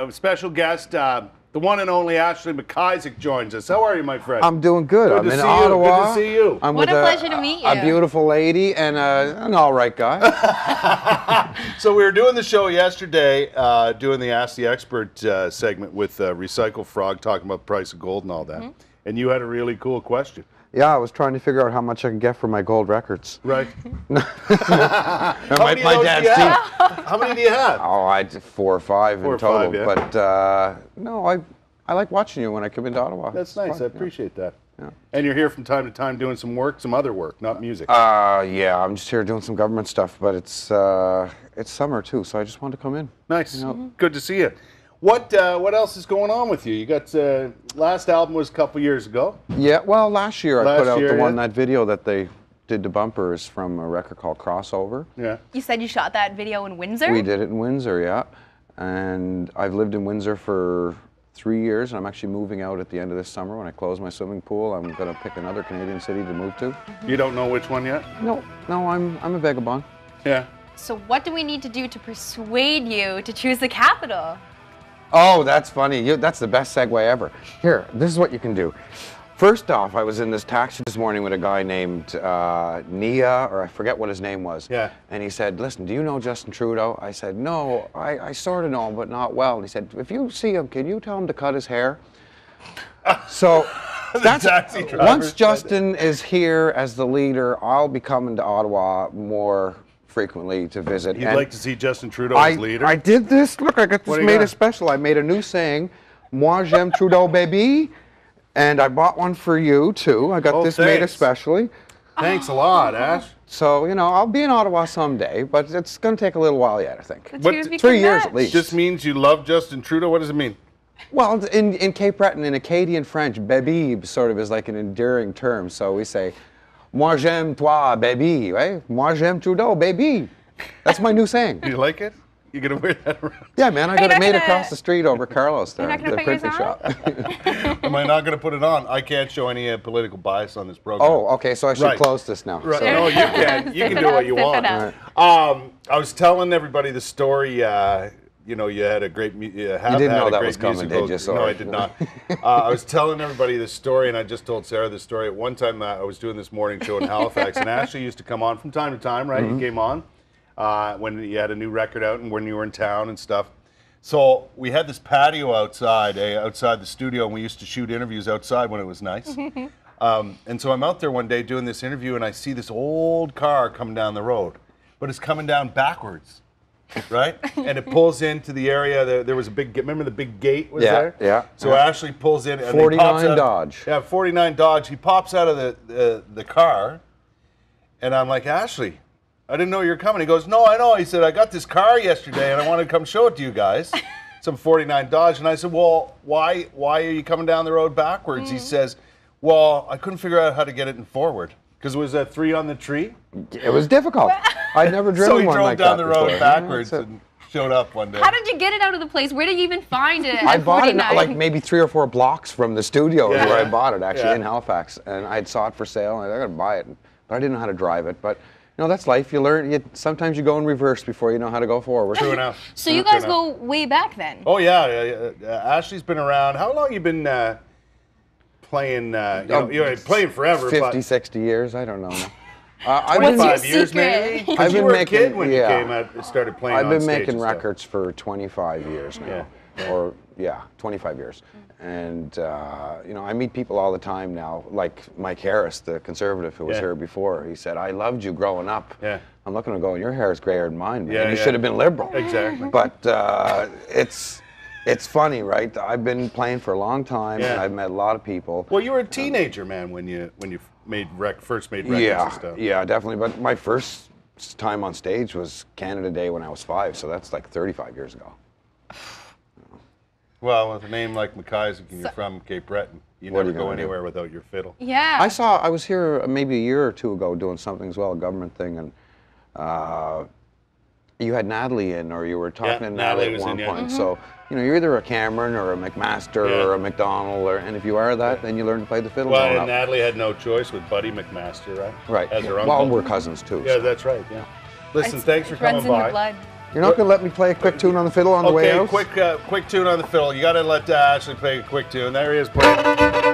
a special guest, the one and only Ashley McISaac joins us. How are you, my friend? I'm doing good. I'm in Ottawa. Good to see you. I'm what with a pleasure to meet you. A beautiful lady and an all right guy. So we were doing the show yesterday, doing the Ask the Expert segment with Recycle Frog, talking about the price of gold and all that. And you had a really cool question. Yeah, I was trying to figure out how much I can get for my gold records. Right. my dad's teeth. How many do you have? Oh, I had 4 or 5 in total. 5, yeah. But no, I like watching you when I come into Ottawa. That's nice. Fun, I appreciate that. Yeah. And you're here from time to time doing some work, some other work, not music. Yeah, I'm just here doing some government stuff, but it's summer too, so I just wanted to come in. Nice. Good to see you. What else is going on with you? You got last album was a couple years ago. Yeah, well, last year I put out the one, yeah. that video that they did the bumpers from a record called Crossover. Yeah. You said you shot that video in Windsor? We did it in Windsor, yeah. And I've lived in Windsor for 3 years, and I'm actually moving out at the end of this summer when I close my swimming pool. I'm going to pick another Canadian city to move to. You don't know which one yet? No, I'm a vagabond. Yeah. So what do we need to do to persuade you to choose the capital? Oh, that's funny. That's the best segue ever. Here, this is what you can do. First off, I was in this taxi this morning with a guy named Nia, or I forget what his name was. Yeah. And he said, listen, do you know Justin Trudeau? I said, no, I sort of know him, but not well. And he said, if you see him, can you tell him to cut his hair? So that's, once Justin is here as the leader, I'll be coming to Ottawa more frequently to visit. You'd like to see Justin Trudeau as leader? I did this. Look, I got this made a special. I made a new saying, Moi j'aime Trudeau, baby. And I bought one for you, too. I got this made especially. Thanks a lot, Ash. So, you know, I'll be in Ottawa someday, but it's going to take a little while yet, I think. But 3 years at least. Just means you love Justin Trudeau? What does it mean? Well, in Cape Breton, in Acadian French, baby sort of is like an endearing term. So we say, Moi j'aime toi, baby, right? Moi j'aime Trudeau, baby. That's my new saying. Do you like it? You gonna wear that around? Yeah, man, I got it made across the street over Carlos there. You're not gonna the put yours printing shop. Am I not going to put it on? I can't show any political bias on this program. Oh, okay, so I should close this now. Right. So. No, you can. You can do what you want. Right. I was telling everybody the story. You know, you had a great. You didn't know that was coming, did you? Sorry. No, I did not. I was telling everybody this story, and I just told Sarah this story. At one time, I was doing this morning show in Halifax, and Ashley used to come on from time to time, right? You came on when you had a new record out and when you were in town and stuff. So we had this patio outside, outside the studio, and we used to shoot interviews outside when it was nice. And so I'm out there one day doing this interview, and I see this old car coming down the road, but it's coming down backwards. Right? And it pulls into the area. There was a big, remember the big gate was there? Yeah. So Ashley pulls in. And 49 Dodge. Yeah, 49 Dodge. He pops out of the car, and I'm like, Ashley, I didn't know you were coming. He goes, no, I know. He said, I got this car yesterday, and I wanted to come show it to you guys. Some 49 Dodge. And I said, well, why are you coming down the road backwards? He says, well, I couldn't figure out how to get it in forward. Because it was a 3 on the tree? It was difficult. I'd never driven one like that. So he drove down the road backwards and showed up one day. How did you get it out of the place? Where did you even find it? I bought it like maybe 3 or 4 blocks from the studio where I bought it, actually, in Halifax. And I saw it for sale, and I got to buy it. But I didn't know how to drive it. But, you know, that's life. You learn. Sometimes you go in reverse before you know how to go forward. True enough. So you guys go way back then? Oh, yeah. Ashley's been around. How long have you been playing? Playing forever. 50, 60 years. I don't know. 25 years, maybe? I've been making, a kid when you came out, started playing I've on been stage making and stuff. records for 25 years now. Or, 25 years. And, you know, I meet people all the time now, like Mike Harris, the conservative who was here before. He said, I loved you growing up. Yeah. I'm looking to go, your hair is grayer than mine, man. Yeah, you should have been liberal. Exactly. But it's funny, right? I've been playing for a long time, and I've met a lot of people. Well, you were a teenager, man, when you first made records and stuff. Yeah, definitely. But my first time on stage was Canada Day when I was 5, so that's like 35 years ago. Well, with a name like McIsaac and you're from Cape Breton, you never go anywhere without your fiddle. Yeah. I was here maybe a year or 2 ago doing something as well, a government thing, and you had Natalie in, or you were talking to Natalie at one point. So, you know, you're either a Cameron or a McMaster or a McDonald, and if you are that, then you learn to play the fiddle. Well, and Natalie had no choice with Buddy McMaster, right? Right. As her uncle. Well, we're cousins too. Yeah, that's right. Yeah. Listen, thanks for coming by. Runs in the blood. You're not going to let me play a quick tune on the fiddle on the way out? Okay, quick tune on the fiddle. You got to let Ashley play a quick tune. There he is playing.